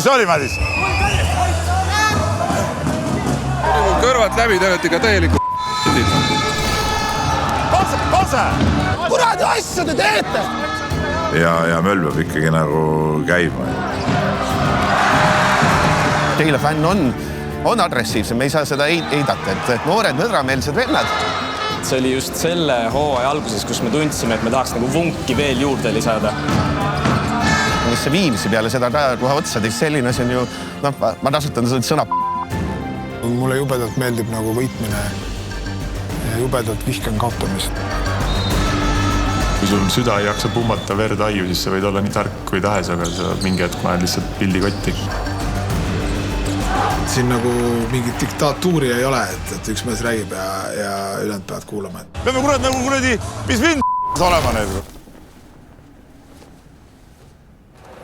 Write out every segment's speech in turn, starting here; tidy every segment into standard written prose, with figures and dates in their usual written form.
Mis oli, Madis? Kõrvad läbi, te olete ikka täielikult Pase! Kuradi asja te teete! Ja möll peab ikkagi nagu käima. Teile fänn on agressiivsem, me ei saa seda eidata, et noored nõdrameelsed vennad. See oli just selle hooaja alguses, kus me tundsime, et me tahaks nagu vunki veel juurde lisada. Mis see Viimsi peale seda ka kohe otsa, selline asi on ju, ma tasutan sõna. Mulle jubedalt meeldib nagu võitmine ja jubedalt vihkan kaotamist. Kui sul süda ei jaksa pummata verd aiu, siis sa võid olla nii tark kui tahes, aga sa mingi hetk ma olen lihtsalt pildi kotti. Siin nagu mingit diktatuuri ei ole, et üks mees räägib ja ülejäänud peavad kuulama. Peame kurat nagu kuradi, mis vind olema neil?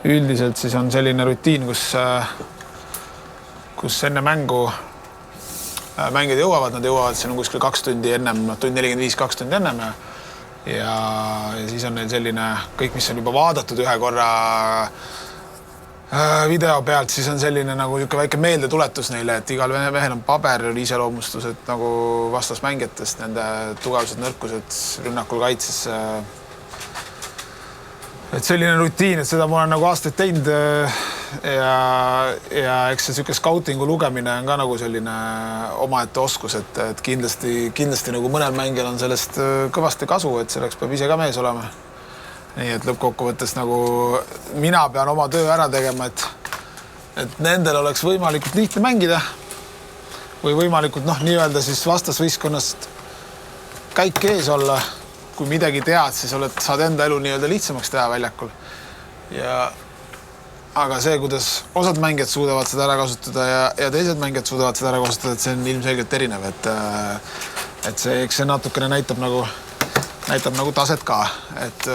Üldiselt siis on selline rutiin, kus enne mängu mängid jõuavad, nad jõuavad siin kuskil 2 tundi ennem, tund 45, 2 tundi ennem ja siis on neil selline kõik, mis on juba vaadatud ühe korra video pealt, siis on selline nagu väike meeldetuletus neile, et igal mehel on paber, iseloomustused nagu vastasmängijatest, nende tugevused, nõrkused, rünnakul kaitses. Et selline rutiin, et seda ma olen nagu aastaid teinud ja eks see selline scoutingu lugemine on ka nagu selline omaette oskus, et kindlasti nagu mõnel mängijal on sellest kõvasti kasu, et selleks peab ise ka mees olema. Nii, et lõppkokkuvõttes nagu mina pean oma töö ära tegema, et nendel oleks võimalikult lihtne mängida või võimalikult nii-öelda siis vastasvõistkonnast käik ees olla. Kui midagi tead, siis saad enda elu nii-öelda lihtsamaks teha väljakul. Aga see, kuidas osad mängijad suudavad seda ära kasutada ja teised mängijad suudavad seda ära kasutada, et see on ilmselgelt erinev. Et see natukene näitab nagu taset ka. Et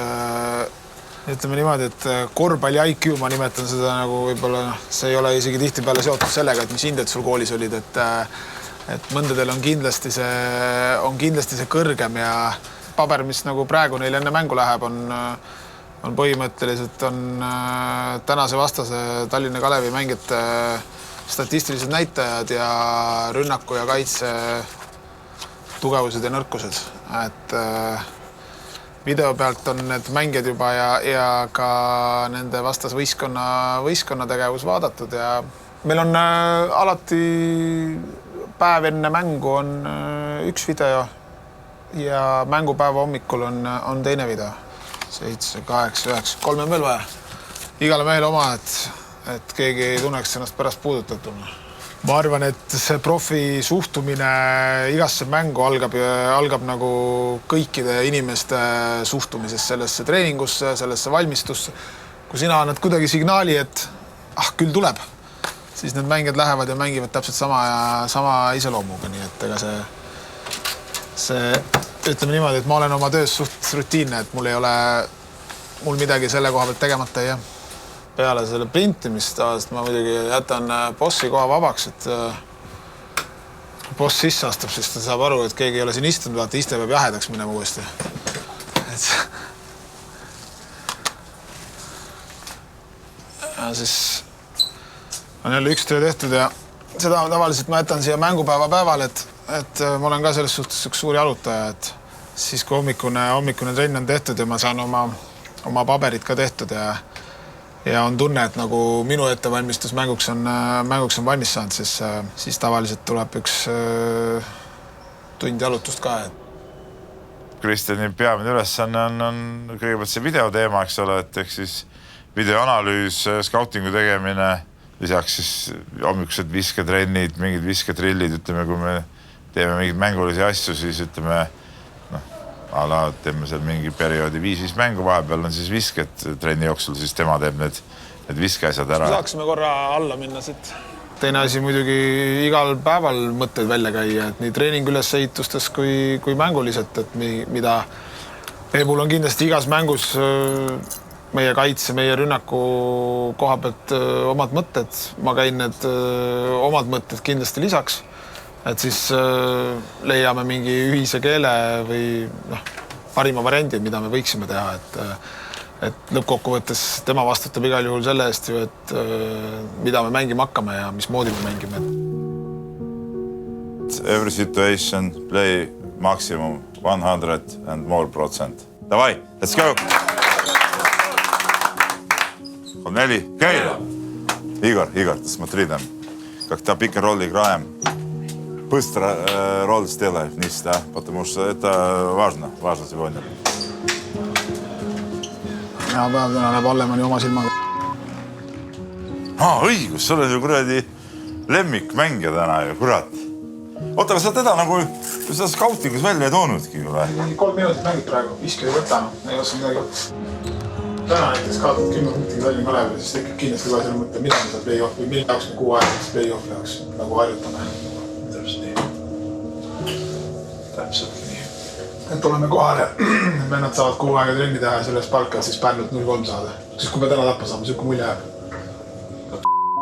ütleme niimoodi, et korvpalli IQ, ma nimetan seda nagu võib-olla, see ei ole isegi tihtipeale seotud sellega, et mis hinded sul koolis olid. Et mõndadel on kindlasti see kõrgem ja paber, mis nagu praegu neil enne mängu läheb, on põhimõtteliselt tänase vastase Tallinna Kalevi mängijate statistilised näitajad ja rünnaku ja kaitse tugevused ja nõrkused. Et video pealt on need mängijad juba ja ka nende vastasvõistkonna tegevus vaadatud ja meil on alati päev enne mängu on üks video ja mängupäeva hommikul on teine video. 7, 8, 9, 3 on veel vaja. Igale mehele oma, et keegi ei tunneks ennast pärast puudutatuna. Ma arvan, et see profi suhtumine igasse mängu algab nagu kõikide inimeste suhtumisest sellesse treeningusse, sellesse valmistusse. Kui sina annad kuidagi signaali, et küll tuleb, siis need mängijad lähevad ja mängivad täpselt sama iseloomuga, nii et ega see ütleme niimoodi, et ma olen oma töös suht rutiinne, et mul midagi selle koha pealt tegemata ei jää. Peale selle printimist ma muidugi jätan bossi koha vabaks, et boss sisse astub, siis ta saab aru, et keegi ei ole siin istunud, vaata iste peab jahedaks minema uuesti. Ja siis on jälle üks töö tehtud ja seda tavaliselt ma jätan siia mängupäeva päeval, et ma olen ka selles suhtes üks suur jalutaja, et siis kui hommikune trenn on tehtud ja ma saan oma paberid ka tehtud ja on tunne, et nagu minu ettevalmistus mänguks on valmis saanud, siis tavaliselt tuleb üks tund jalutust ka. Kristjani peamine ülesanne on kõigepealt see videoteema, eks ole, et ehk siis videoanalüüs, scoutingu tegemine, lisaks siis hommikused visketrennid, mingid visketrillid, ütleme, kui me teeme mingid mängulisi asju, siis ütleme, teeme seal mingi perioodi 5 mängu, vahepeal on siis visket trenni jooksul, siis tema teeb need viskeasjad ära. Saaksime korra alla minna siit. Teine asi muidugi igal päeval mõtteid välja käia, et nii treening ülesehitustes kui mänguliselt, et mida mul on kindlasti igas mängus meie kaitse, meie rünnaku koha pealt omad mõtted. Ma käin need omad mõtted kindlasti lisaks. Et siis leiame mingi ühise keele või parima variandi, mida me võiksime teha. et lõppkokkuvõttes tema vastutab igal juhul selle eest ju, et mida me mängima hakkame ja mismoodi me mängime. Every situation play maximum 100 and more %. Davai, let's go! 4, Keila! Igor, ты смотри там, как та пик-н-ролл играем. Быстро ролл сделай вниз, да? Потому что это важно сегодня. Ja päev täna näeb Allemani oma silmaga. Õigus, sul on ju kuradi lemmikmängija täna ju, kurat. Oota, aga sa teda nagu seda scoutingus välja ei toonudki ju või? 3 minutit mängid praegu, viskad ei võta, ei oska midagi võtta. Täna näiteks kaotad 10 punktiga Tallinna Kalevi, siis tekib kindlasti kohe selle mõtte, mida me seal play-off või mille jaoks me kuu aega play-off jaoks nagu harjutame. Täpselt nii. Et oleme kohal ja vennad saavad kuu aega trenni teha ja sellest palka siis Pärnult 0-3 saada. Siis kui me täna tappa saame, siuke mulje jääb.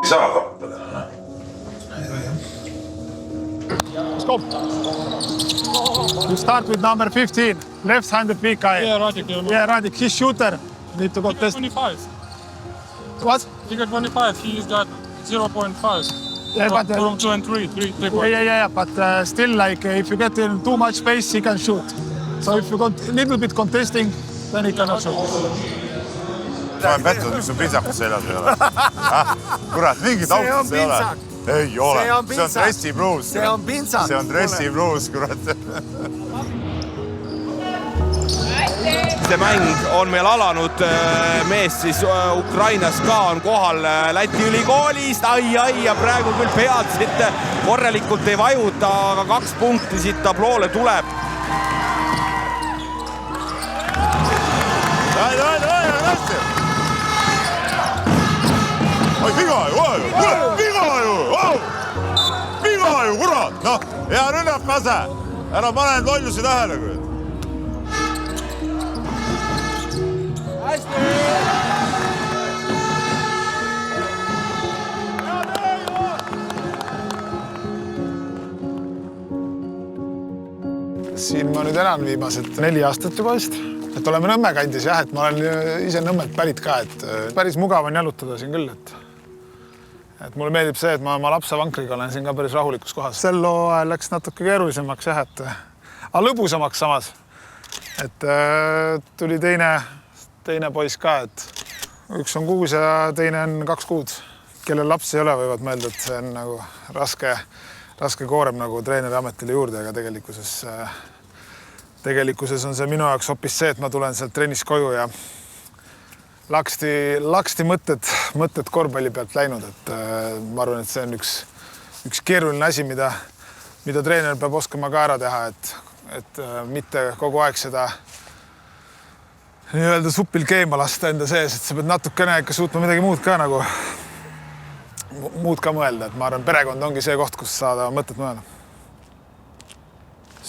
Ei saa tappa täna, Let's go. You start with number 15, left-handed big guy. Yeah, Radik. Yeah, Radik, he's shooter. Need to go test. 25. What? He got 25. He's got 0.5. Yeah, but from 2 and 3 points. yeah. But still, like, if you get in too much space, he can shoot. So if you got a little bit contesting, then he cannot shoot. Ma olen pettud, mis on pintsakud seljas ei ole. Kurat, mingit autos ei ole. Ei ole, see on dressi bluus. See on pintsak. See on dressi bluus, kurat. See mäng on meil alanud, mees siis Ukrainas ka on kohal Läti ülikoolist, ai ja praegu küll pead siit korralikult ei vajuta, aga 2 punkti siit tabloole tuleb. Oi, viga ju, kurat! Noh, hea rünnak kase, ära pane need lollusi tähele, kurat. Siin ma nüüd elan viimased 4 aastat juba vist. Et oleme Nõmme kandis jah, et ma olen ise Nõmmelt pärit ka, et päris mugav on jalutada siin küll, et mulle meeldib see, et ma oma lapse vankriga olen siin ka päris rahulikus kohas. Sel ajal läks natuke keerulisemaks jah, aga lõbusamaks samas. Et tuli teine poiss ka, et üks on 6 ja teine on 2 kuud. Kellel lapsi ei ole, võivad mõelda, et see on nagu raske koorem nagu treeneri ametile juurde, aga tegelikkuses on see minu jaoks hoopis see, et ma tulen sealt trennis koju ja laksti mõtted korvpalli pealt läinud, et ma arvan, et see on üks keeruline asi, mida treener peab oskama ka ära teha, et mitte kogu aeg seda nii-öelda supil keema lasta enda sees, et sa pead natukene ikka suutma midagi muud ka mõelda, et ma arvan, perekond ongi see koht, kus saada mõtet mõelda.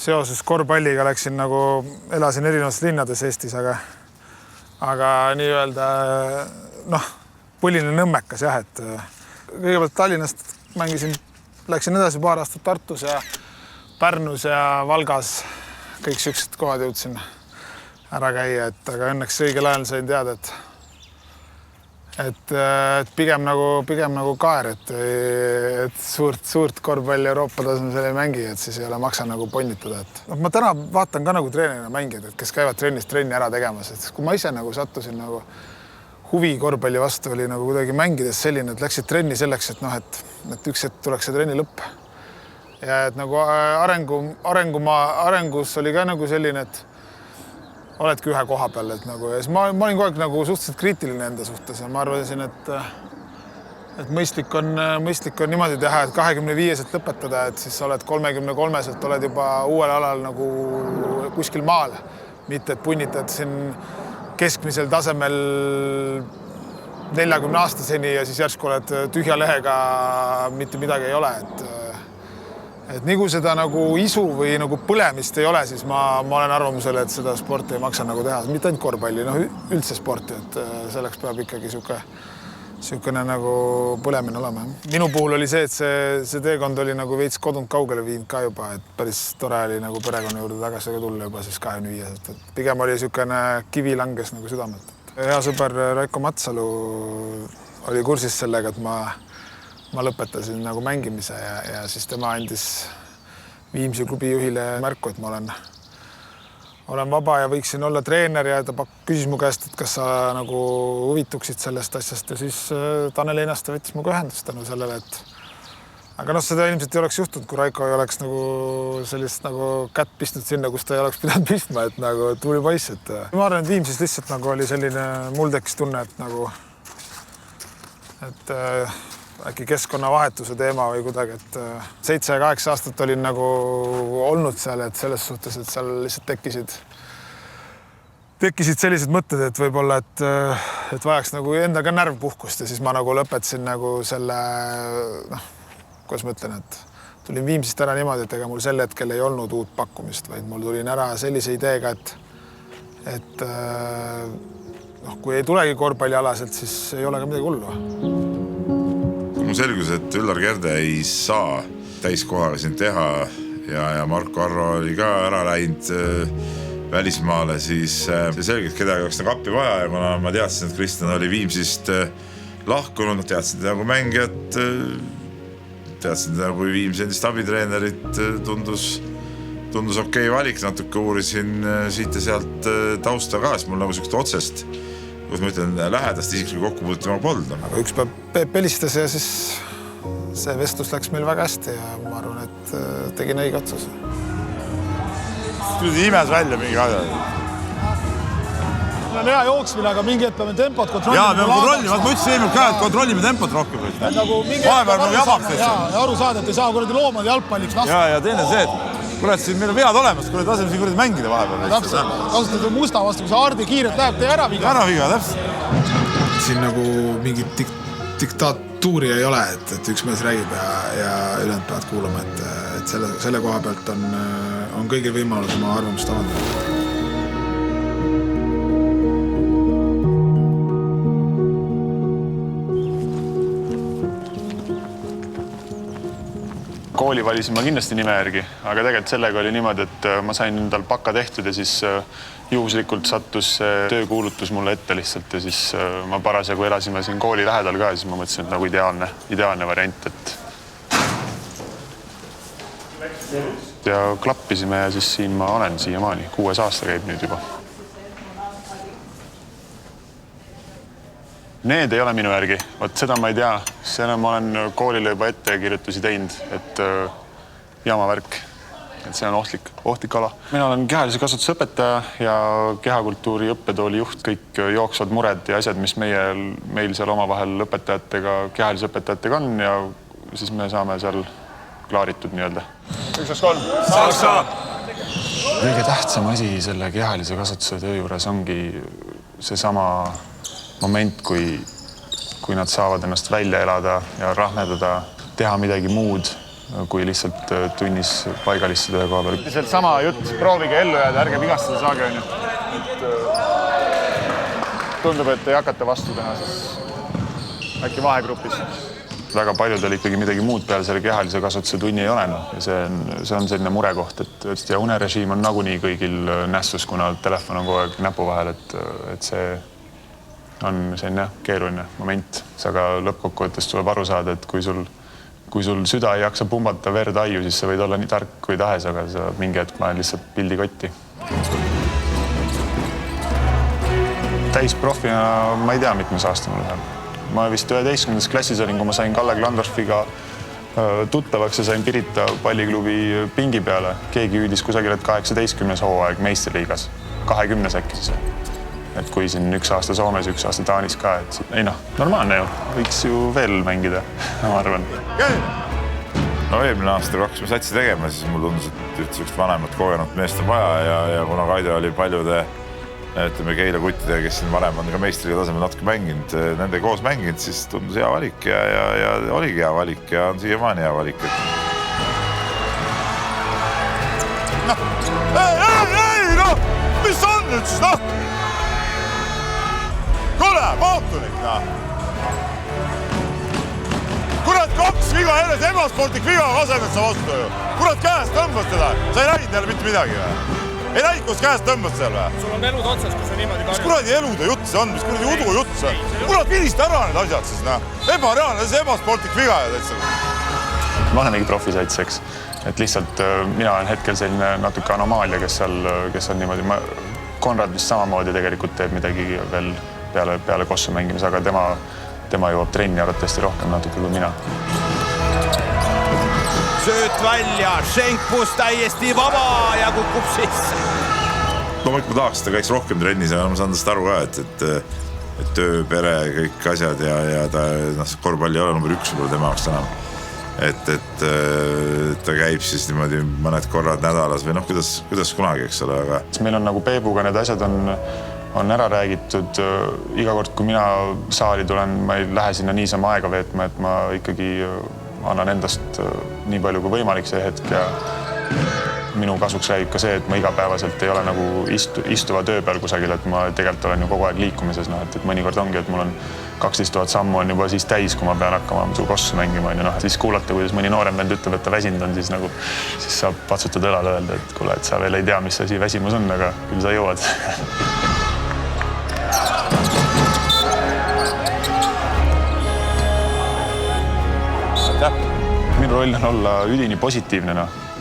Seoses korvpalliga läksin elasin erinevates linnades Eestis, aga nii-öelda põline nõmmekas jah, et kõigepealt Tallinnast läksin edasi paar aastat Tartus ja Pärnus ja Valgas, kõik siuksed kohad jõudsin ära käia, aga õnneks õigel ajal sain teada, et pigem nagu kaer, et suurt korvpalli Euroopa tasemel ei mängi, et siis ei ole maksa ponnitada. Ma täna vaatan ka treenerina mängijad, kes käivad trenni ära tegemas, et kui ma ise sattusin huvi korvpalli vastu oli kuidagi mängides selline, et läksid trenni selleks, et üks hetk tuleks see trenni lõpp. Ja et arengus oli ka selline, et oledki ühe koha peal, et ja siis ma olin kogu aeg suhteliselt kriitiline enda suhtes ja ma arvasin, et mõistlik on niimoodi teha, et 25-selt lõpetada, et siis oled 33-selt oled juba uuel alal kuskil maal, mitte et punnitad siin keskmisel tasemel 40-aastaseni ja siis järsku oled tühja lehega, mitte midagi ei ole, et nii kui seda isu või põlemist ei ole, siis ma olen arvamusel, et seda sporti ei maksa teha, mitte ainult korvpalli, üldse sporti, et selleks peab ikkagi siukene põlemine olema. Minu puhul oli see, et see teekond oli veits kodunt kaugele viinud ka juba, et päris tore oli perekonna juurde tagasi tulla juba siis 25-selt. Pigem oli siukene kivi langes südamelt. Hea sõber Raiko Matsalu oli kursis sellega, et ma lõpetasin nagu mängimise ja siis tema andis Viimsi klubi juhile märku, et ma olen vaba ja võiksin olla treener ja ta küsis mu käest, et kas sa nagu huvituksid sellest asjast ja siis Tanel Einaste võttis muga ühendust tänu sellele, et aga seda ilmselt ei oleks juhtunud, kui Raiko ei oleks nagu sellist nagu kätt pistnud sinna, kus ta ei oleks pidanud pistma, et nagu tuli poiss, et ma arvan, et Viimsis lihtsalt nagu oli selline, mul tekkis tunne, et äkki keskkonnavahetuse teema või kuidagi, et 7 ja 8 aastat olin nagu olnud seal, et selles suhtes, et seal lihtsalt tekkisid sellised mõtted, et võib-olla, et vajaks nagu endaga närvpuhkust ja siis ma nagu lõpetasin nagu selle, kuidas ma ütlen, et tulin Viimsist ära niimoodi, et ega mul sel hetkel ei olnud uut pakkumist, vaid mul tulin ära sellise ideega, et kui ei tulegi korvpallialaselt, siis ei ole ka midagi hullu. Mul selgus, et Üllar Kerde ei saa täiskohaga siin teha ja Marko Arro oli ka ära läinud välismaale, siis selgelt kedagi oleks nagu appi vaja ja kuna ma teadsin, et Kristjan oli Viimsist lahkunud, teadsin teda nagu mängijat, teadsin teda kui Viimsi endist abitreenerit, tundus okei valik, natuke uurisin siit ja sealt tausta ka, siis mul nagu sellist otsest, kus ma ütlen, lähedast isikliku kokkupuudet temaga polnud. Aga üks päev Peep helistas ja siis see vestlus läks meil väga hästi ja ma arvan, et tegin õige otsuse. Tuli imes välja mingi asja. Meil on hea jooksmine, aga mingi hetk peame tempot kontrollima. Jaa, peame kontrollima. Ma ütlesin eelmine ka, et kontrollime tempot rohkem. Vahepeal me jabaks. Ja aru saada, et ei saa kuradi loomad jalgpalliks lasta. Ja teine see, et kurat, siin meil on vead olemas, kurat, laseme siin kuradi mängida vahepeal. Täpselt, kasutad musta vastu, kui sa Hardi kiirelt läheb, tee ära viga. Ära viga, täpselt. Siin nagu mingi diktatuuri ei ole, et üks mees räägib ja ülejäänud peavad kuulama, et selle koha pealt on kõigil võimalus oma arvamust avaldada. Kooli valisin ma kindlasti nime järgi, aga tegelikult sellega oli niimoodi, et ma sain endal baka tehtud ja siis juhuslikult sattus töökuulutus mulle ette lihtsalt ja siis ma parasjagu elasime siin kooli lähedal ka ja siis ma mõtlesin, et nagu ideaalne variant, et ja klappisime ja siis siin ma olen siiamaani, 6 aasta käib nüüd juba. Need ei ole minu järgi, võt seda ma ei tea, selle ma olen koolile juba ettekirjutusi teinud, et jaamavärk, et see on ohtlik ala. Mina olen kehalise kasvatuse õpetaja ja kehakultuuri õppetooli juht, kõik jooksvad mured ja asjad, mis meil seal omavahel õpetajatega, kehalise õpetajatega on ja siis me saame seal klaaritud nii-öelda. 1-2-3. Saab! Kõige tähtsam asi selle kehalise kasvatuse töö juures ongi seesama moment, kui nad saavad ennast välja elada ja rahmedada, teha midagi muud, kui lihtsalt tunnis paigalistuda ühe koha peal. Lihtsalt sama jutt, proovige ellu jääda, ärge vigastada saage. Tundub, et ei hakata vastu täna, siis äkki vahegrupis. Väga paljudel ikkagi midagi muud peale selle kehalise kasvatuse tunni ei ole. Ja see on selline murekoht, et ja unerežiim on nagunii kõigil nässus, kuna telefon on kogu aeg näpu vahel, et see on selline keeruline moment. Aga lõppkokkuvõttes tuleb aru saada, et kui sul süda ei jaksa pumbata verd aiu, siis sa võid olla nii tark kui tahes, aga sa mingi hetk ma olen lihtsalt pildi kotti. Täisprofina ma ei tea, mitmes aasta mul läheb. Ma vist 11. klassis olin, kui ma sain Kalle Klandorfiga tuttavaks ja sain Pirita palliklubi pingi peale. Keegi hüüdis kusagil, et 18. hooaeg meistriliigas. 20 äkki siis. Et kui siin 1 aasta Soomes, 1 aasta Taanis ka, et ei normaalne ju. Võiks ju veel mängida, ma arvan. No eelmine aasta, kui hakkasime satsi tegema, siis mul tundus, et ühtseks vanemat kogenud meest on vaja ja kuna Kaido oli paljude Keila kuttidega, kes siin varem on ka meistriga tasemel natuke mänginud, nende koos mänginud, siis tundus hea valik ja oligi hea valik ja on siiamaani hea valik. Mis on nüüd siis, Kuule, kohtunik, Kurat, 2 viga jälle, ebasportlik viga kasemelt sa vastu ju. Kurat, käest tõmbad teda, sa ei räägid jälle mitte midagi või? ei näinud, kus käest tõmbad seal või? Sul on elud otsas, kui sa niimoodi Mis kuradi elude jutt see on? Mis kuradi udu jutt see on? Kurat, vilista ära need asjad siis, noh. Ebareaalne, see ebasportlik viga ja täitsa. Ma olenegi profisats, eks. Et lihtsalt mina olen hetkel selline natuke anomaalia, kes on niimoodi... Konrad vist samamoodi tegelikult teeb midagi veel peale kossu mängimise, aga tema jõuab trenni arvatavasti rohkem natuke kui mina. Sööt välja, Šenkpus täiesti vaba ja kukub sisse. Loomulikult ma tahaks, et ta käiks rohkem trennis, aga ma saan tast aru ka, et töö, pere, kõik asjad ja ta korvpalli ei ole number 1 võib-olla tema jaoks enam. Et ta käib siis niimoodi mõned korrad nädalas või kuidas kunagi, eks ole, aga... Meil on nagu Peebuga need asjad on ära räägitud. Iga kord, kui mina saali tulen, ma ei lähe sinna niisama aega veetma, et ma ikkagi annan endast nii palju kui võimalik see hetk ja minu kasuks räägib ka see, et ma igapäevaselt ei ole nagu istuva töö peal kusagil, et ma tegelikult olen ju kogu aeg liikumises, et mõnikord ongi, et mul on 12 000 sammu on juba siis täis, kui ma pean hakkama su kossu mängima. Siis kuulata, kuidas mõni noorem vend ütleb, et ta väsinud on, siis saab patsutada õlale öelda, et kuule, et sa veel ei tea, mis asi väsimus on, aga küll sa jõuad. Minu roll on olla üdini positiivne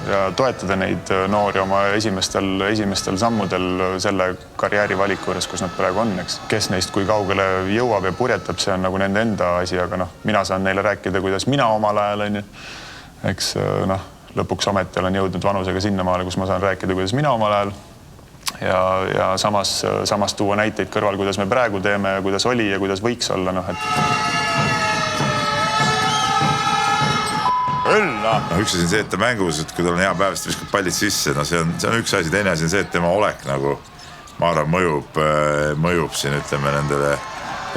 ja toetada neid noori oma esimestel sammudel selle karjääri valiku juures, kus nad praegu on. Kes neist kui kaugele jõuab ja purjetab, see on nagu nende enda asi, aga mina saan neile rääkida, kuidas mina omal ajal on. Eks lõpuks ometi olen jõudnud vanusega sinnamaale, kus ma saan rääkida, kuidas mina omal ajal ja samas tuua näiteid kõrval, kuidas me praegu teeme ja kuidas oli ja kuidas võiks olla. Üks asi on see, et ta mängus, et kui tal on hea päev, siis ta viskab pallid sisse. See on üks asi, teine asi on see, et tema olek nagu, ma arvan, mõjub siin, ütleme, nendele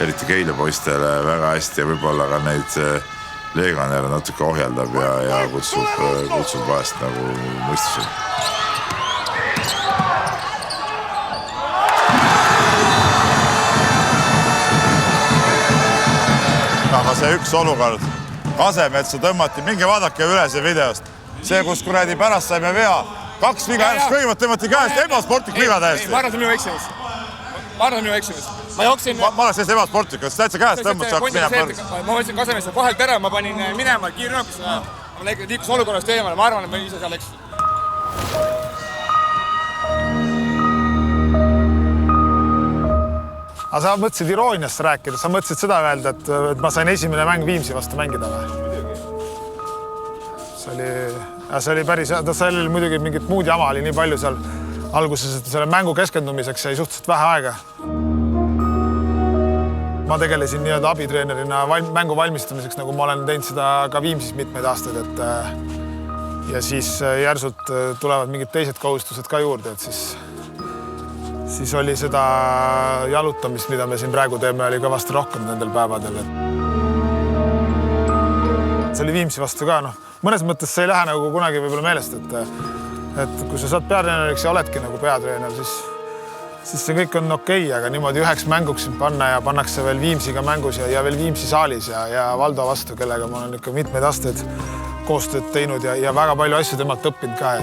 eriti Keila poistele väga hästi ja võib-olla ka neid leeganere natuke ohjeldab ja kutsub vahest nagu mõistusi. Aga see üks olukord Kasemetsa tõmmati, minge vaadake üle see videost. See, kus kuradi pärast saime vea, 2 viga järgst kõigepealt tõmmati käest, ebasportlik viga täiesti. Ma arvan, see on minu eksimus. Ma jooksin... Ma oleks sellist ebasportlik, kas täitsa käest tõmmati saaks minema? Ma võtsin Kasemetsa vahelt ära, ma panin minema kiirrünnakusse. Ma liikus olukorrast eemale, ma arvan, et ma ise seal eksisin. Aga sa mõtlesid irooniast rääkida, sa mõtlesid seda öelda, et ma sain esimene mäng Viimsi vastu mängida või? See oli päris, seal oli muidugi mingit muud jama, oli nii palju seal alguses, et selle mängu keskendumiseks jäi suhteliselt vähe aega. Ma tegelesin nii-öelda abitreenerina mängu valmistamiseks, nagu ma olen teinud seda ka Viimsis mitmeid aastaid, ja siis järsult tulevad mingid teised kohustused ka juurde, et siis oli seda jalutamist, mida me siin praegu teeme, oli kõvasti rohkem nendel päevadel. See oli Viimsi vastu ka, mõnes mõttes see ei lähe nagu kunagi võib-olla meelest, et kui sa saad peatreeneriks ja oledki nagu peatreener, siis see kõik on okei, aga niimoodi üheks mänguks panna ja pannakse veel Viimsiga mängus ja veel Viimsi saalis ja Valdo vastu, kellega ma olen ikka mitmeid aastaid koostööd teinud ja väga palju asju temalt õppinud ka,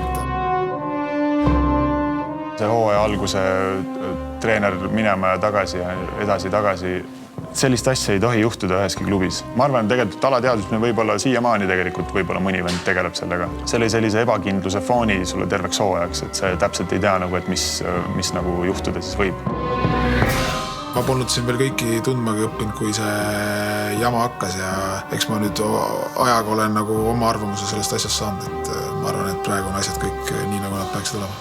see hooaja alguse treener minema ja tagasi ja edasi-tagasi. Sellist asja ei tohi juhtuda üheski klubis. Ma arvan, tegelikult alateadus me võib-olla siiamaani tegelikult võib-olla mõni vend tegeleb sellega. See oli sellise ebakindluse fooni sulle terveks hooajaks, et see täpselt ei tea, et mis nagu juhtuda siis võib. Ma polnud siin veel kõiki tundmagi õppinud, kui see jama hakkas ja eks ma nüüd ajaga olen nagu oma arvamuse sellest asjast saanud, et ma arvan, et praegu on asjad kõik nii, nagu nad peaksid olema.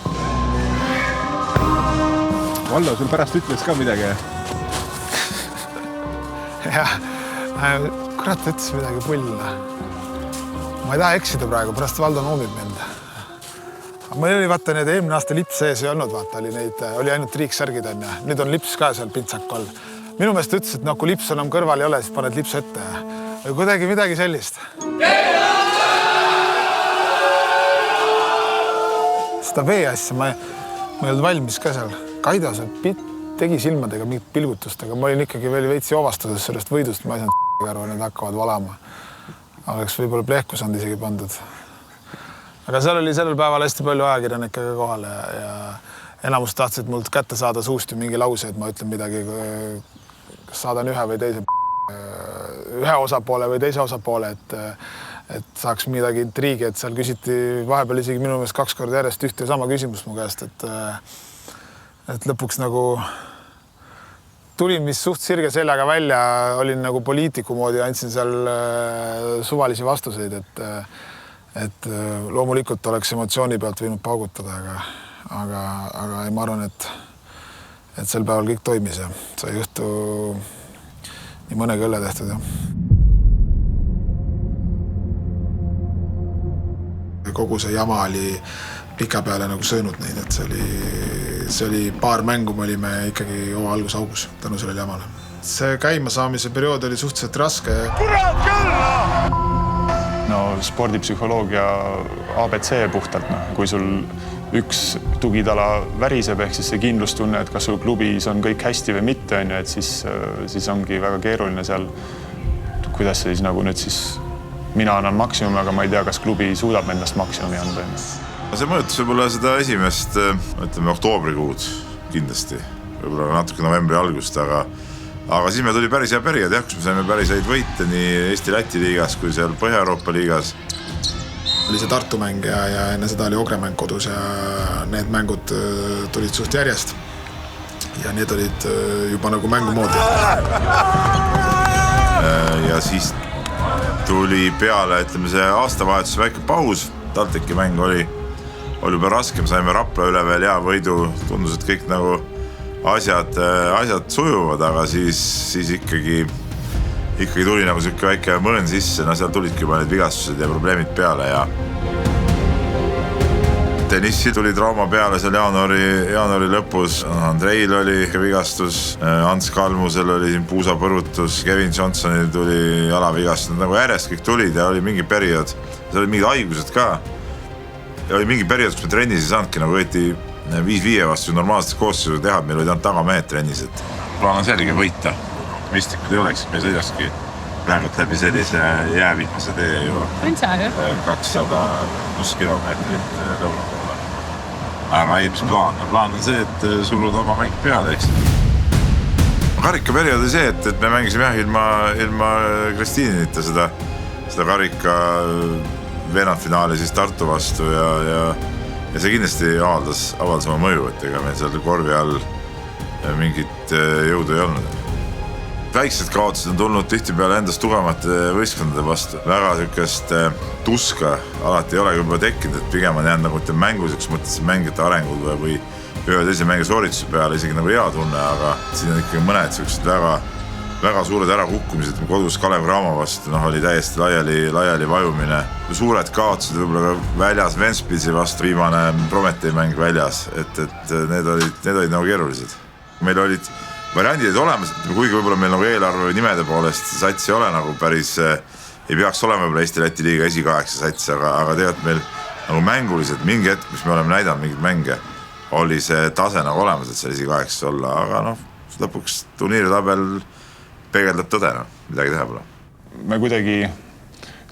Valdo, sul pärast ütles ka midagi? Jah, kurat ütles midagi pullina. Ma ei taha eksida praegu, pärast Valdo noomib mind. Meil oli vaata need eelmine aasta lips sees ei olnud, vaata oli ainult triiksärgid on ja nüüd on lips ka seal pintsaku all. Minu meelest ütles, et kui lips enam kõrval ei ole, siis paned lips ette ja kuidagi midagi sellist. Seda vee asja ma ei olnud valmis ka seal. Kaido seal tegi silmadega mingit pilgutust, aga ma olin ikkagi veel veitsi jovastuses sellest võidust. Ma ei saanud aru, need hakkavad valama. Oleks võib-olla plehku saanud isegi pandud. Aga seal oli sellel päeval hästi palju ajakirjanikega kohal ja enamus tahtsid mult kätte saada suust mingi lause, et ma ütlen midagi, kas saadan ühe või teise ühe osapoole või teise osapoole, et saaks midagi intriigi, et seal küsiti vahepeal isegi minu meelest 2 korda järjest ühte sama küsimust mu käest, et lõpuks nagu tulin mis suht sirge seljaga välja, olin nagu poliitiku moodi, andsin seal suvalisi vastuseid, et loomulikult oleks emotsiooni pealt võinud paugutada, aga ma arvan, et sel päeval kõik toimis ja sai õhtu nii mõnegi õlle tehtud. Ja. Kogu see jama oli pika peale nagu söönud neid, et see oli paar mängu, me olime ikkagi oma algusaugus tänu sellele jamale. See käimasaamise periood oli suhteliselt raske. Kurat küll! No spordipsühholoogia ABC puhtalt, kui sul üks tugitala väriseb, ehk siis see kindlustunne, et kas sul klubis on kõik hästi või mitte, et siis ongi väga keeruline seal, kuidas see siis nagu nüüd siis mina annan maksimumi, aga ma ei tea, kas klubi suudab endast maksimumi anda. See mõjutas võib-olla seda esimest, ütleme, oktoobrikuud kindlasti, võib-olla natuke novembri algust, aga siis me tuli päris hea periood, kus me saime päris häid võite nii Eesti-Läti liigas kui seal Põhja-Euroopa liigas. Oli see Tartu mäng ja enne seda oli Ogre mäng kodus ja need mängud tulid suht järjest ja need olid juba nagu mängumoodi. Ja siis tuli peale, ütleme, see aastavahetus väike paus, TalTechi mäng oli juba raskem, saime Rapla üle veel hea võidu, tundus, et kõik nagu asjad sujuvad, aga siis ikkagi tuli nagu selline väike mõõn sisse, seal tulidki juba need vigastused ja probleemid peale ja Denissi tuli trauma peale seal jaanuari lõpus, Andreil oli vigastus, Ants Kalmusel oli siin puusapõrutus, Kevin Johnsonil tuli jalavigastus, nagu järjest kõik tulid ja oli mingi periood, seal oli mingid haigused ka ja oli mingi periood, kus me trennis ei saanudki nagu võeti 5-5 vastu normaalselt koosseisu teha, meil olid ainult tagamehed trennis, et plaan on selge võita. Mistikud ei oleks, me sõidakski praegu läbi sellise jäävihmase tee juba 200 plus kilomeetrit lõuna poole. Aga ei, mis plaan? Plaan on see, et suruda oma mäng peale, eks. Karikaperiood oli see, et me mängisime ilma Kristiinita seda karika veerandfinaali siis Tartu vastu ja see kindlasti avaldas oma mõju, et ega meil seal korvi all mingit jõudu ei olnud. Väiksed kaotused on tulnud tihtipeale endast tugevamate võistkondade vastu. Väga sükest tuska alati ei ole juba tekkinud, et pigem on jäänud nagu mänguseks mõttes mängijate arengud või ühe teise mängi soorituse peale isegi nagu hea tunne, aga siin on ikkagi mõned sükesed väga suured ärakukkumised. Kodus Kalev Cramo vastu oli täiesti laiali vajumine. Suured kaotused võib-olla ka väljas Ventspilsi vastu, viimane Prometee mäng väljas, et need olid nagu keerulised. Meil olid variandid olemas, kuigi võib-olla meil nagu eelarve või nimede poolest sats ei ole nagu päris, ei peaks olema võib-olla Eesti-Läti liiga esi-8 sats, aga tegelikult meil nagu mänguliselt mingi hetk, mis me oleme näidanud mingid mänge, oli see tase nagu olemas, et see esi-8 olla, aga lõpuks turniiritabel peegeldab tõde, midagi teha pole. Me kuidagi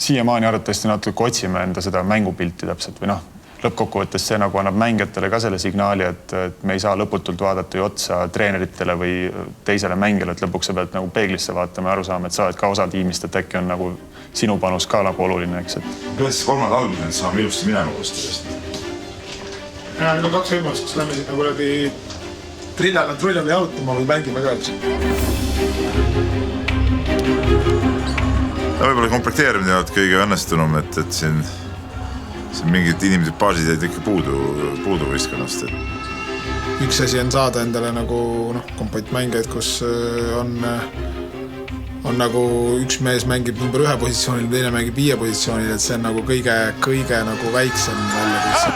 siiamaani arvatavasti natuke otsime enda seda mängupilti täpselt või lõppkokkuvõttes see nagu annab mängijatele ka selle signaali, et me ei saa lõputult vaadata ju otsa treeneritele või teisele mängijale, et lõpuks sa pead nagu peeglisse vaatama ja aru saama, et sa oled ka osa tiimist, et äkki on nagu sinu panus ka nagu oluline, eks. Kuidas kolmad algused saame ilusti minema koostööst? Need on 2 võimalust, kus lähme siit nagu läbi trillale jalutama või mängime ka. Võib-olla komplekteerimine on kõige õnnestunum, et siin mingid inimesed baasid jäid ikka puudu võistkonnast. Üks asi on saada endale nagu kompott mängijaid, kus on nagu üks mees mängib number 1 positsioonil, teine mängib 5 positsioonil, et see on nagu kõige nagu väiksem väljakutse.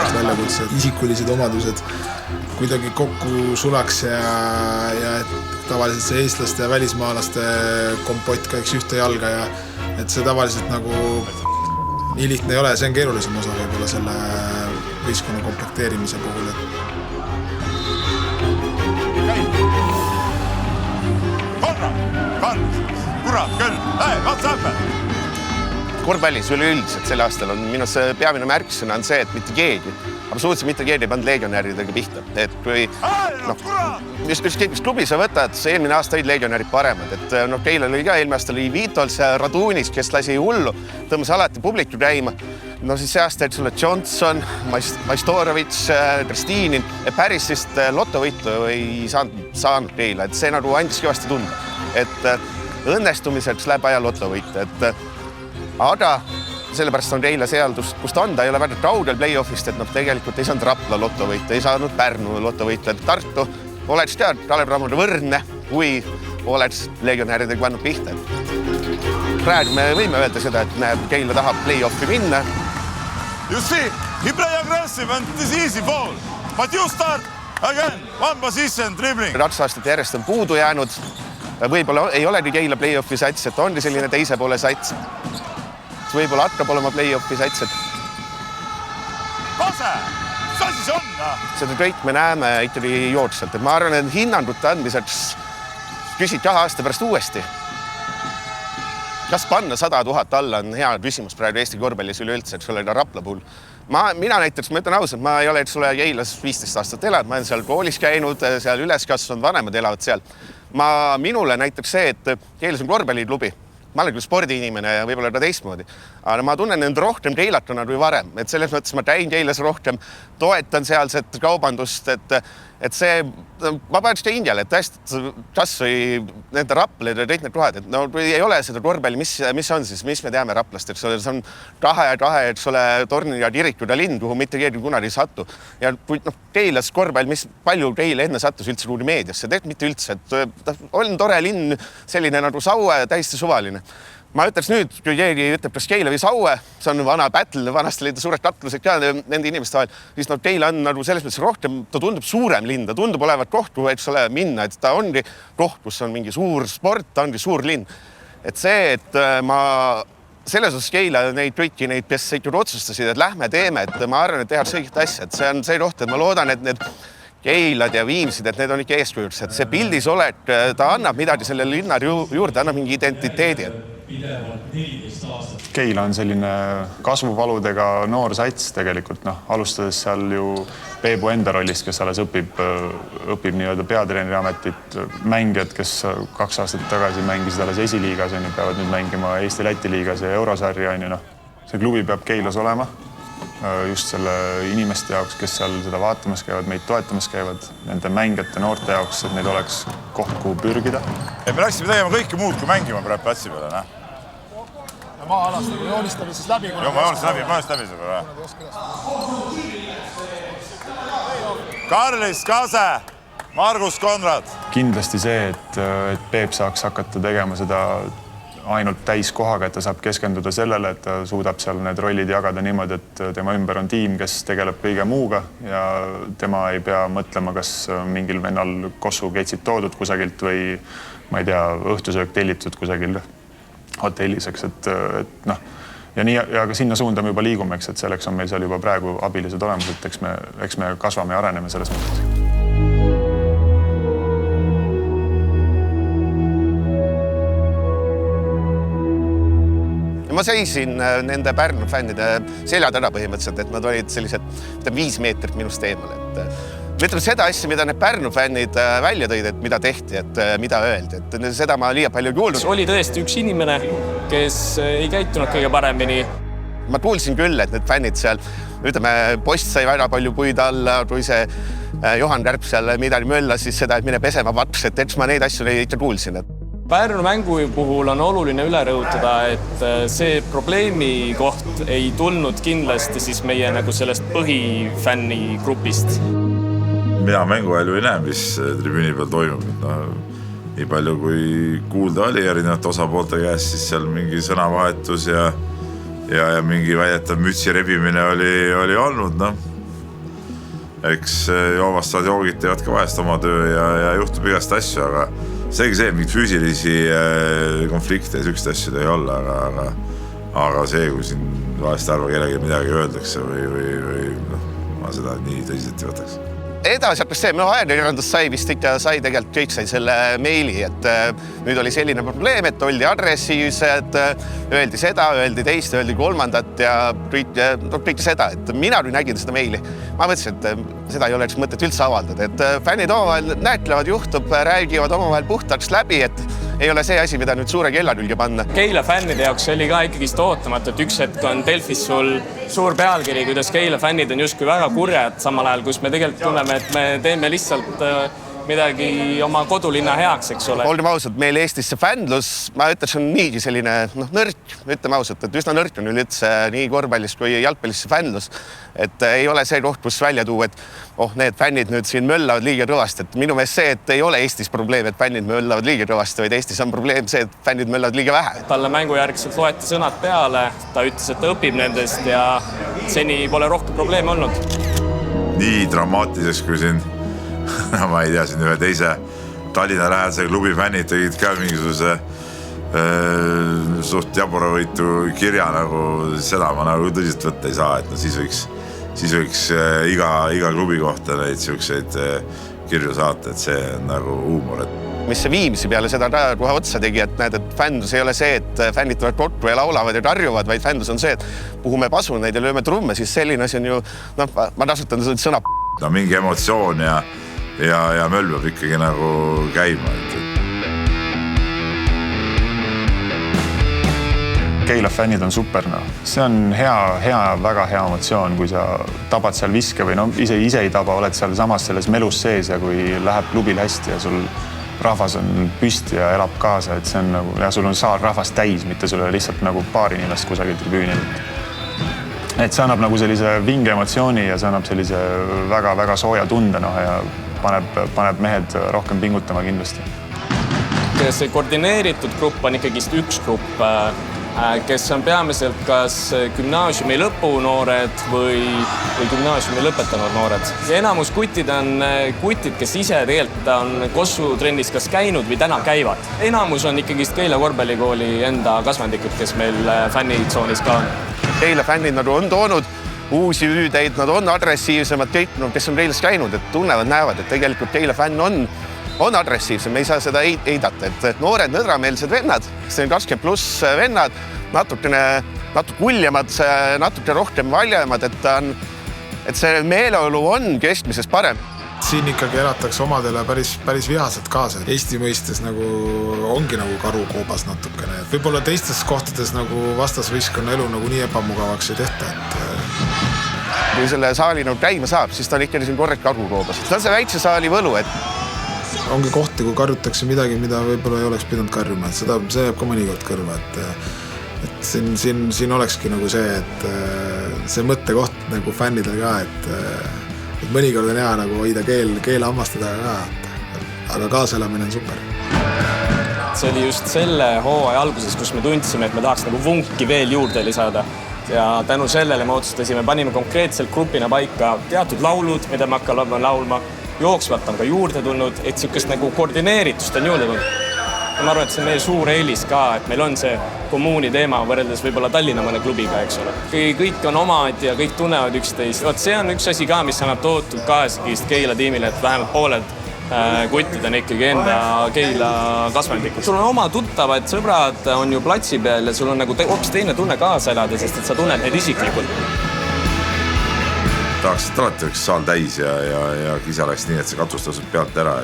Väljakutsed, isikulised omadused kuidagi kokku sulaks ja et tavaliselt see eestlaste ja välismaalaste kompott käiks ühte jalga ja et see tavaliselt nagu nii lihtne ei ole, see on keerulisem osa võib-olla selle võistkonna komplekteerimise puhul. kurat küll. What's happened? Korvpallis üleüldiselt sel aastal on minu peamine märksõna on see, et mitte keegi, absoluutselt mitte keegi ei pannud legionäridega pihta. Et kui mis klubi sa võtad, eelmine aasta olid legionärid paremad. Et Keila oli ka eelmine aasta oli Viitols ja Radunis, kes lasi hullu, tõmbas alati publiku käima. No siis see aasta sulle Johnson, Maistorovitš, Kristinin. Päris sest lotovõitu ei saanud Keila. Et see nagu andis kõvasti tunda. Et õnnestumiseks läheb aja lotovõit. Aga sellepärast on Keila seal, kus ta on, ta ei ole väga kaugel play-offist, et tegelikult ei saanud Rapla lotovõita, ei saanud Pärnu lotovõita. Tartu oleks tead Kalev Cramoga võrdne, kui oleks legionäridega pannud pihta. Praegu me võime öelda seda, et Keila tahab play-offi minna. You see, he play aggressive and this easy ball. But you start again, one position dribbling. 2 aastat järjest on puudu jäänud. Võib-olla ei olegi Keila play-offi sats, et ongi selline teise poole sats. Võib-olla hakkab olema play-offi sats, et... Kose! Mis asi see on? Seda kõik me näeme ikkagi jooksvalt. Ma arvan, et hinnangute andmiseks küsid 2 aasta pärast uuesti. Kas panna 100 000 alla on hea küsimus praegu Eesti korvpallis üleüldse, et sulle Rapla puhul. Mina näiteks, ma ütlen ausalt, ma ei ole sulle Keilas 15 aastat elanud, ma olen seal koolis käinud, seal üles kasvanud, vanemad elavad seal. Minule näiteks see, et Keilas on korvpalliklubi. Ma olen küll spordiinimene ja võib-olla ka teistmoodi, aga ma tunnen end rohkem keilatuna kui varem, et selles mõttes ma käin Keilas rohkem, toetan sealset kaubandust, et see, ma paneks ka Indiale, et tõesti, kas või nende Raplid ja kõik need kohad, et no kui ei ole seda korvpalli, mis on siis, mis me teame Raplast, et see on kahe, et sulle Torni ja Kirikuda linn, kuhu mitte keegi kunagi ei satu. Ja kui Keilas korvpall, mis palju Keila enne sattus üldse kuudi meediasse, tegelikult mitte üldse, et on tore linn, selline nagu Saue, täiesti suvaline. Ma ütleks nüüd, kui keegi ütleb, kas Keila või Saue, see on vana battle, vanasti olid suured katlused ka nende inimeste vahel, siis Keila on nagu selles mõttes rohkem, ta tundub suurem linn, ta tundub olevat koht, kuhu eks ole minna, et ta ongi koht, kus on mingi suur sport, ta ongi suur linn. Et see, et ma selles osas Keila kõiki neid, kes ikkagi otsustasid, et lähme teeme, et ma arvan, et tehakse õiged asja, et see on see koht, et ma loodan, et need Keilad ja Viimsid, et need on ikka eeskujuks, et see pildis olek, ta annab midagi selle linna juurde, annab mingi identiteedi. Keila on selline kasvuvaludega noor sats tegelikult, alustades seal ju Peebu enda rollist, kes alles õpib nii-öelda peatreeneri ametit, mängijad, kes 2 aastat tagasi mängisid alles esiliigas, peavad nüüd mängima Eesti-Läti liigas ja Eurosarja. See klubi peab Keilas olema just selle inimeste jaoks, kes seal seda vaatamas käivad, meid toetamas käivad, nende mängijate noorte jaoks, et neil oleks koht, kuhu pürgida. Me läksime tegema kõike muud, kui mängima praegu platsi peale, Maa-alast joonistame siis läbi. Joo, ma joonist läbi seda. Karlis Kase, Margus Konrad. Kindlasti see, et Peep saaks hakata tegema seda ainult täiskohaga, et ta saab keskenduda sellele, et ta suudab seal need rollid jagada niimoodi, et tema ümber on tiim, kes tegeleb kõige muuga ja tema ei pea mõtlema, kas mingil vennal kossu keitsid toodud kusagilt või ma ei tea, õhtusöök tellitud kusagil hotelliseks, et ja ka sinna suunda me juba liigume, et selleks on meil seal juba praegu abilised olemas, et eks me kasvame ja areneme selles mõttes. Ma seisin nende Pärnu fännide selja taga põhimõtteliselt, et nad olid sellised 5 meetrit minust eemale. Ütleme seda asja, mida need Pärnu fännid välja tõid, et mida tehti, et mida öeldi. Et seda ma liialt palju kuulnud. Oli tõesti üks inimene, kes ei käitunud kõige paremini. Ma kuulsin küll, et need fännid seal, ütleme, Post sai väga palju puid alla, kui see Johan Kärp seal midagi möllas, siis seda, et mine pesema vaks, et eks ma neid asju ikka kuulsin. Pärnu mängu puhul on oluline üle rõhutada, et see probleemi koht ei tulnud kindlasti siis meie nagu sellest põhifänni grupist. Mina mänguvälu ei näe, mis tribüüni peal toimub. Nii palju kui kuulda oli erinevate osapoolte käest, siis seal mingi sõnavahetus ja mingi väidetav mütsi rebimine oli olnud. Eks joovastavad joogid teevad ka vahest oma töö ja juhtub igast asju, aga see, mingid füüsilisi konflikte ja sükst asju ei olla, aga see, kui siin vahest arva kellegi midagi öeldakse või ma seda nii tõsiselt ei võtaks. edasi hakkas see, ajakirjandus sai vist ikka, tegelikult kõik sai selle meili, et nüüd oli selline probleem, et oldi agressiivsed, öeldi seda, öeldi teist, öeldi kolmandat ja kõike seda, et mina nüüd nägin seda meili. Ma mõtlesin, et seda ei oleks mõtet üldse avaldada, et fännid omavahel näetlevad, juhtub, räägivad omavahel puhtaks läbi, et ei ole see asi, mida nüüd suure kella külge panna. Keila fännide jaoks oli ka ikkagist ootamatu, et üks hetk on Delfis sul suur pealkiri, kuidas Keila fännid on justkui väga kurjad, samal ajal, kus me tegelikult tunneme, et me teeme lihtsalt midagi oma kodulinna heaks, eks ole. Olgem ausad, meil Eestis see fändlus, ma ütleks, on niigi selline nõrk, ütleme ausalt, et üsna nõrk on üldse nii korvpallis kui jalgpallis see fändlus. Et ei ole see koht, kus välja tuua, et need fännid nüüd siin möllavad liiga kõvasti. Et minu meelest see, et ei ole Eestis probleem, et fännid möllavad liiga kõvasti, vaid Eestis on probleem see, et fännid möllavad liiga vähe. Talle mängujärgselt loeti sõnad peale, ta ütles, et ta õpib nendest ja seni pole rohkem probleeme olnud. Nii dramaatiliseks kui siin ma ei tea, siin ühe teise Tallinna lähedase klubi fännid tegid ka mingisuguse suht jaburavõitu kirja, nagu seda ma nagu tõsiselt võtta ei saa, et siis võiks iga klubi kohta neid siukseid kirju saata, et see on nagu huumor. Mis see Viimsi peale seda kohe otsa tegi, et näed, et fändus ei ole see, et fännid tulevad kokku ja laulavad ja tarjuvad, vaid fändus on see, et puhume pasuneid ja lööme trumme, siis selline asi on ju, ma kasutan sõna mingi emotsioon ja möll peab ikkagi nagu käima. Keila fännid on super, See on väga hea emotsioon, kui sa tabad seal viske või ise ei taba, oled seal samas selles melus sees ja kui läheb klubil hästi ja sul rahvas on püsti ja elab kaasa, et see on nagu, ja sul on saar rahvast täis, mitte sul on lihtsalt nagu paar inimest kusagil tribüünil. Et see annab nagu sellise vinge emotsiooni ja see annab sellise väga sooja tunde ja paneb mehed rohkem pingutama kindlasti. See koordineeritud grupp on ikkagist üks grupp, kes on peamiselt kas gümnaasiumi lõpunoored või gümnaasiumi lõpetanud noored. Enamus kutid on kutid, kes ise tegelikult on Kossu trennis kas käinud või täna käivad. Enamus on ikkagist Keila korvpallikooli enda kasvandikud, kes meil fännitsoonis ka on. Keila fännid on toonud uusi hüüdeid, nad on agressiivsemad, kõik, kes on Keilas käinud, et tunnevad, näevad, et tegelikult Keila fänn on agressiivsem, me ei saa seda eidata, et noored nõdrameelsed vennad, see on 20+ vennad, natuke uljemad, natuke rohkem valjemad, et see meeleolu on keskmisest parem. Siin ikkagi elatakse omadele päris vihased kaasa. Eesti mõistes nagu ongi nagu karukoobas natukene. Võib-olla teistes kohtades nagu vastasvõistkonna elu nagu nii ebamugavaks ei tehta. Kui selle saali nagu käima saab, siis ta on ikka korrekt karukoobas. See on see väikse saali võlu, et ongi kohti, kui karjutakse midagi, mida võib-olla ei oleks pidanud karjuma. See jääb ka mõnikord kõrva. Et siin olekski nagu see, et see mõttekoht nagu fännidel ka, et mõnikord on hea nagu hoida keel hammastada ka, aga kaaselamine on super. See oli just selle hooaja alguses, kus me tundsime, et me tahaks nagu vunki veel juurde lisada. Ja tänu sellele me otsustasime, panime konkreetselt grupina paika teatud laulud, mida me hakkame laulma. Jooksvalt on ka juurde tulnud, et siukest nagu koordineeritust on juurde tulnud. Ma arvan, et see on meie suur eelis ka, et meil on see kommuuni teema võrreldes võib-olla Tallinna mõne klubiga, eks ole. Kõik on omad ja kõik tunnevad üksteist. See on üks asi ka, mis annab tohutud kaasagist Keila tiimile, et vähemalt pooled kuttid on ikkagi enda Keila kasvandikud. Sul on oma tuttavad, sõbrad on ju platsi peal ja sul on nagu hoopis teine tunne kaasa elada, sest et sa tunned neid isiklikult. Tahaks, et alati oleks saal täis ja kisa läks nii, et see katustasub pealt ära,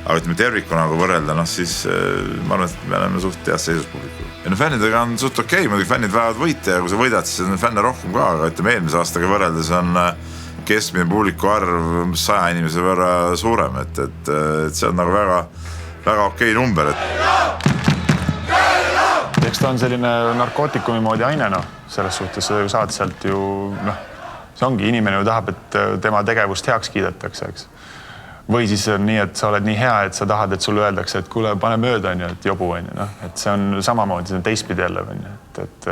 aga ütleme terviku nagu võrrelda, siis ma arvan, et me oleme suht heas seisus publikul. Ja fännidega on suht okei, muidugi fännid vajavad võite ja kui sa võidad, siis on fänne rohkem ka, aga ütleme eelmise aastaga võrreldes on keskmine publiku arv 100 inimese võrra suurem, et see on nagu väga okei number. Eks ta on selline narkootikumi moodi aine, selles suhtes sa saad sealt ju, see ongi, inimene ju tahab, et tema tegevust heaks kiidetakse, eks. Või siis on nii, et sa oled nii hea, et sa tahad, et sulle öeldakse, et kuule, pane mööda, et jobu, et see on samamoodi, see on teistpidi jälle. Et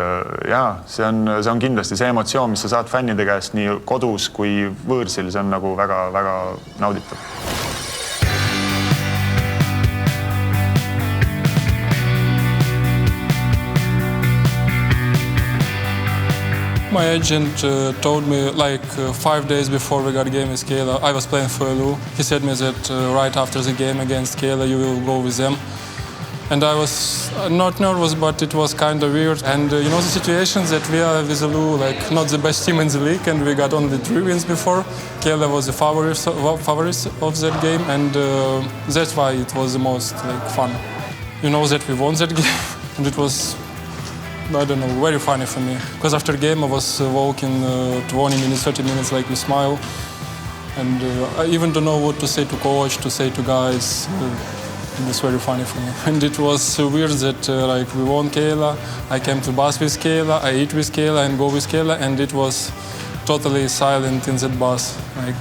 jaa, see on kindlasti see emotsioon, mis sa saad fännide käest nii kodus kui võõrsil, see on nagu väga nauditav. My agent told me like 5 days before we got a game with Kela, I was playing for LU. He said me that right after the game against Kela, you will go with them. And I was not nervous, but it was kind of weird. And you know the situation that we are with LU, like not the best team in the league, and we got only 3 wins before. Kela was the favorites of that game, and that's why it was the most like fun. You know that we won that game, and it was, I don't know, very funny for me. Because after game I was walking 20 minutes, 30 minutes like with smile. And I even don't know what to say to coach, to say to guys. It was very funny for me. And it was weird that like we won Kela, I came to bus with Kela, I eat with Kela and go with Kela, and it was totally silent in that bus. Like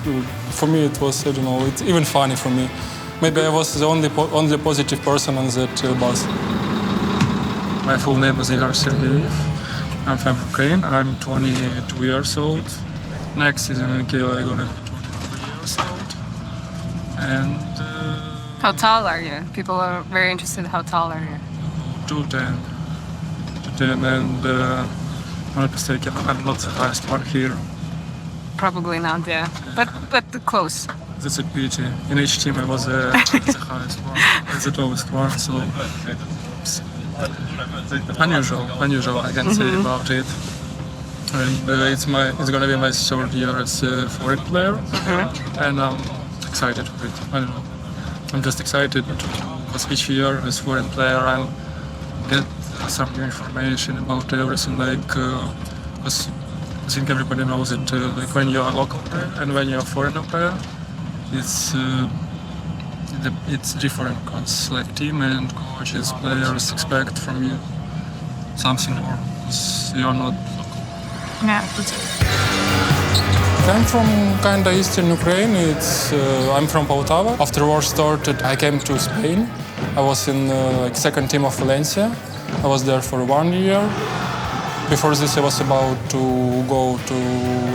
for me it was, I don't know, it's even funny for me. Maybe I was the only positive person on that bus. My full name is Igor Sergeyev. I'm from Ukraine. I'm 22 years old. Next season in Kela I'm gonna be 24 years old. And how tall are you? People are very interested. How tall are you? 2'10". 2'10", and I'm not mistaken, I'm not the highest one here. Probably not, yeah. But close. That's a pity. In each team I was the highest one, the lowest one, so unusual I can say about it. And it's gonna be my third year as a foreign player, and I'm excited for it. I don't know. I'm just excited because each year as foreign player I'll get some new information about everything. Like, because I think everybody knows that like when you're a local player and when you're a foreign player, it's different. Because like team and coaches, players expect from you something more because you're not local. Yeah. I'm from kind of eastern Ukraine. I'm from Poltava. After war started, I came to Spain. I was in like second team of Valencia. I was there for 1 year. Before this, I was about to go to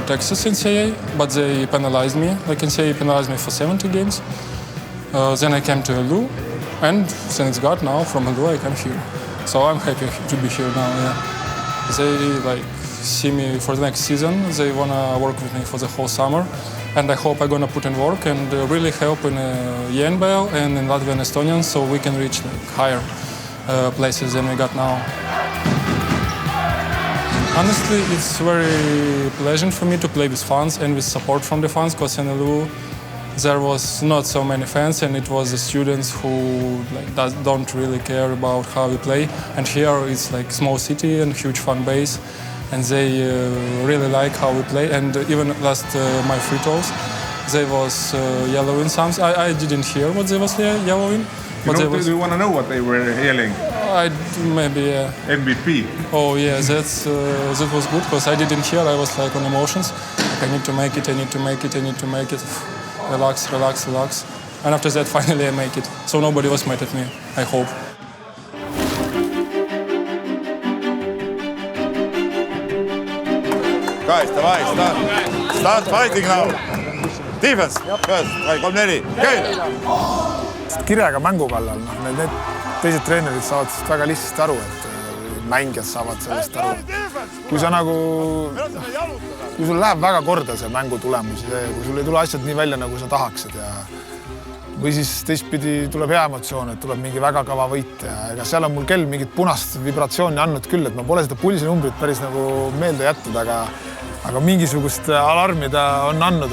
Texas NCAA, but they penalized me. Like NCAA penalized me for 70 games. Then I came to LU, and since God now from LU I came here. So I'm happy to be here now. Yeah. They like see me for the next season. They wanna work with me for the whole summer, and I hope I'm gonna put in work and really help in ENBL and in Latvian Estonian, so we can reach like higher places than we got now. Honestly, it's very pleasant for me to play with fans and with support from the fans, because in LU there was not so many fans, and it was the students who like don't really care about how we play. And here it's like small city and huge fan base, and they really like how we play. And even last my free throws, they was yellowing something. I didn't hear what they was yellowing. But do you want to know what they were yelling? Maybe MVP. Oh yeah, that was good because I didn't hear. I was like on emotions. Like, I need to make it. I need to make it. I need to make it. Relax, relax, relax. And after that, finally I make it. So nobody was mad at me. I hope. Guys, davai, start fighting now. Defense, guys, 3-4, käi! Kirjaga mängu kallal, need teised treenerid saavad väga lihtsasti aru, et mängijad saavad sellest aru. Kui sul läheb väga korda see mängu tulemus, kui sul ei tule asjad nii välja, nagu sa tahaksid, või siis teistpidi tuleb hea emotsioon, et tuleb mingi väga kava võit. Ega seal on mul kell mingit punast vibratsiooni andnud küll, et ma pole seda pulsinumbrit päris nagu meelde jätnud, aga mingisugust alarmi ta on andnud,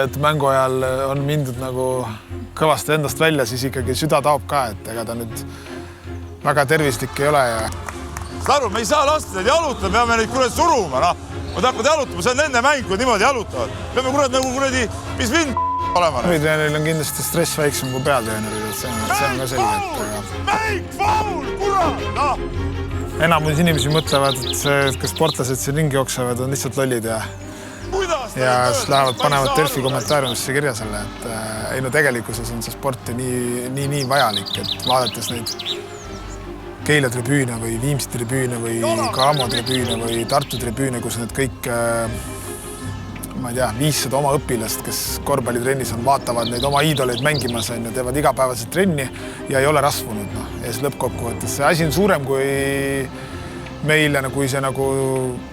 et mängu ajal on mindud nagu kõvasti endast välja, siis ikkagi süda taob ka, et ega ta nüüd väga tervislik ei ole. Saru, me ei saa lasta neid jalutada, peame neid kurat suruma, noh. Nad hakkavad jalutama, see on nende mäng, kui niimoodi jalutavad. Peame kurat nagu kuradi, mis mind olema. Treeneril on kindlasti stress väiksem kui peatreeneril, et see on ka selge. Mäng, faul, kurat, noh! Enamus inimesi mõtlevad, et kas sportlased siin ringi jooksevad on lihtsalt lollid ja siis lähevad, panevad Delfi kommentaariumisse kirja selle, et tegelikkuses on see sport nii vajalik, et vaadates neid Keila tribüüne või Viimsi tribüüne või Kamo tribüüne või Tartu tribüüne, kus need kõik, ma ei tea, 500 oma õpilast, kes korvpallitrennis on, vaatavad neid oma iidoleid mängimas, teevad igapäevaselt trenni ja ei ole rasvunud. Ja siis lõppkokkuvõttes see asi on suurem meile, kui see nagu,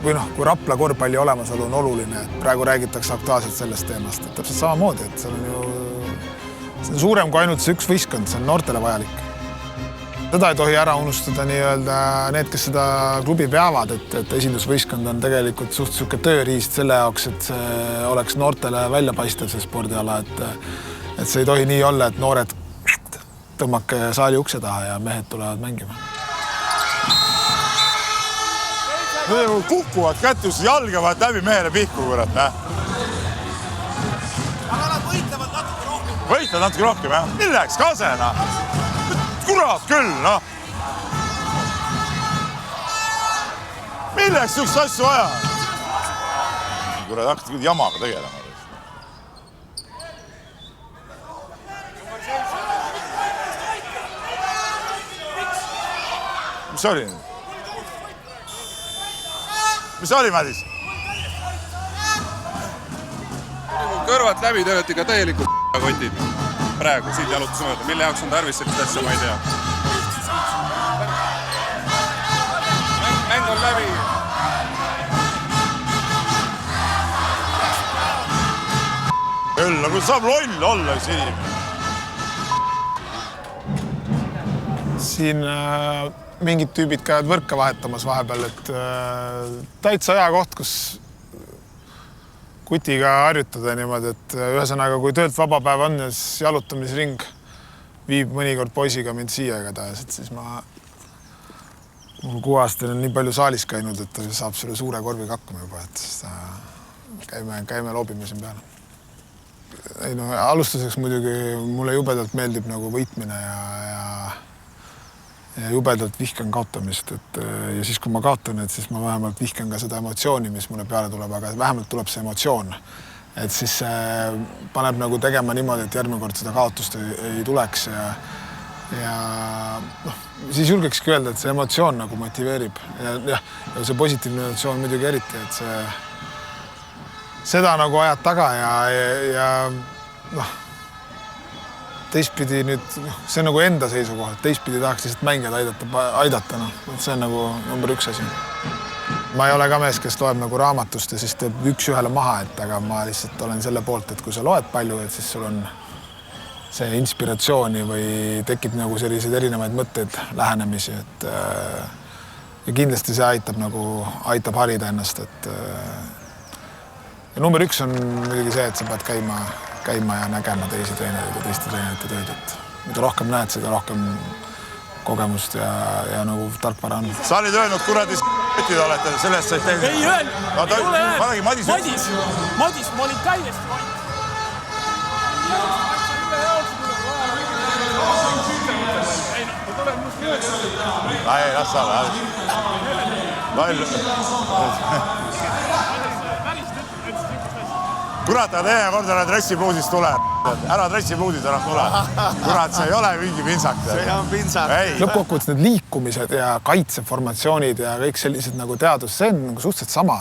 või kui Rapla korvpalli olemasolu on oluline, et praegu räägitakse aktuaalselt sellest teemast, et täpselt samamoodi, et see on suurem kui ainult see üks võistkond, see on noortele vajalik. Seda ei tohi ära unustada nii-öelda need, kes seda klubi peavad, et esindusvõistkond on tegelikult suht suke tööriist selle jaoks, et see oleks noortele väljapaistev see spordiala, et see ei tohi nii olla, et noored tõmmake saali ukse taha ja mehed tulevad mängima. Need kukuvad kätus, jalgavad läbi mehele pihku, kurat, Aga nad võitlevad natuke rohkem. Võitlevad natuke rohkem, jah? Milleks kasena? Kurat küll, noh! Milleks üks asju vaja? Kurat, hakkad küll jamaga tegelema. Mis oli nüüd? Mis oli, Madis? Kõrvad läbi, te olete ikka täielikult kotid praegu siit jalutus mööda. Mille jaoks on tarvis sellist asja, ma ei tea. Mäng on läbi. Küll, nagu saab loll olla üks inimene. Siin mingid tüübid käivad võrka vahetamas vahepeal, et täitsa hea koht, kus kutiga harjutada niimoodi, et ühesõnaga, kui töölt vaba päev on ja siis jalutamisring viib mõnikord poisiga mind siia igatahes, et siis mul 6-aastane on nii palju saalis käinud, et ta saab selle suure korviga hakkama juba, et siis käime loobime siin peale. Ei, no, alustuseks muidugi mulle jubedalt meeldib nagu võitmine ja jubedalt vihkan kaotamist, ja siis, kui ma kaotan, et siis ma vähemalt vihkan ka seda emotsiooni, mis mulle peale tuleb, aga vähemalt tuleb see emotsioon. Et siis paneb nagu tegema niimoodi, et järgmine kord seda kaotust ei tuleks ja siis julgekski öelda, et see emotsioon nagu motiveerib ja see positiivne emotsioon muidugi eriti, et seda nagu ajad taga ja teistpidi nüüd, see on nagu enda seisukohalt, teistpidi tahaks lihtsalt mängijad aidata, see on nagu number 1 asi. Ma ei ole ka mees, kes loeb nagu raamatust ja siis teeb üks-ühele maha, aga ma lihtsalt olen selle poolt, et kui sa loed palju, et siis sul on see inspiratsiooni või tekib nagu selliseid erinevaid mõtteid, lähenemisi, ja kindlasti see aitab harida ennast, ja number 1 on muidugi see, et sa pead käima ja nägema teisi treenereid ja teiste treenerite tööd, et mida rohkem näed, seda rohkem kogemust ja nagu tarkvara on. Sa olid öelnud, kuradis k***tid olete, sellest said teha. Ei öelnud, ei ole öelnud. Madis, ma olin täiesti vaid. Ei, las olla. Kurat, aga teie kord ära dressipluusist tule. Ära dressipluusid ära tule. Kurat, see ei ole mingi pintsak. See on pintsak. Lõppkokkuvõttes need liikumised ja kaitseformatsioonid ja kõik sellised nagu teadus, see on nagu suhteliselt sama.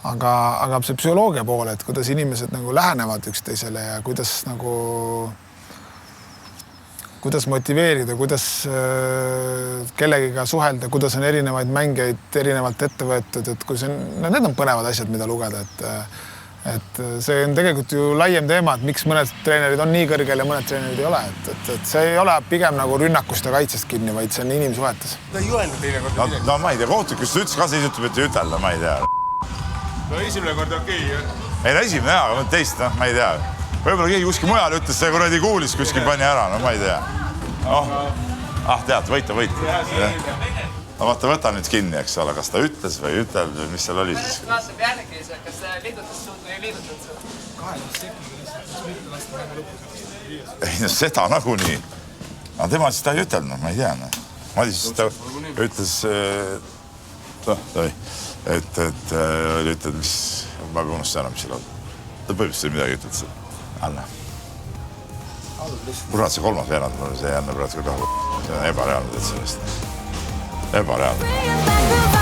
Aga see psühholoogia poole, et kuidas inimesed nagu lähenevad üksteisele ja kuidas motiveerida, kuidas kellegiga suhelda, kuidas on erinevaid mängeid erinevalt ette võetud, et kui need on põnevad asjad, mida lugeda, et see on tegelikult ju laiem teema, et miks mõned treenerid on nii kõrgel ja mõned treenerid ei ole, et see ei ole pigem nagu rünnakust ja kaitsest kinni, vaid see on inimsuhetes. Ta ei öelnud teine kord. No ma ei tea, kohtukust ütles, kas ei ütleb, et ei ütelda, ma ei tea. No esimene kord okei. Ei, no esimene hea, aga teist, ma ei tea. Võib-olla keegi kuskil mujal ütles, see kuradi kuulis kuskil pani ära, no ma ei tea. Tead, võita. No vaata, võta nüüd kinni, eks ole, kas ta ütles või ei ütelnud või mis seal oli siis? Kas liigutas suud või ei liigutas suud? Ei, no seda nagunii. Aga tema siis ta ei ütelnud, ma ei tea. Madis ta ütles, et ütled, mis, ma unustasin ära, mis seal oli. Ta põhimõtteliselt midagi ütled seda. Anna. Kurat, see kolmas veerand, see ei anna praegu ka see on ebareaalne sellest. Ebareaalne.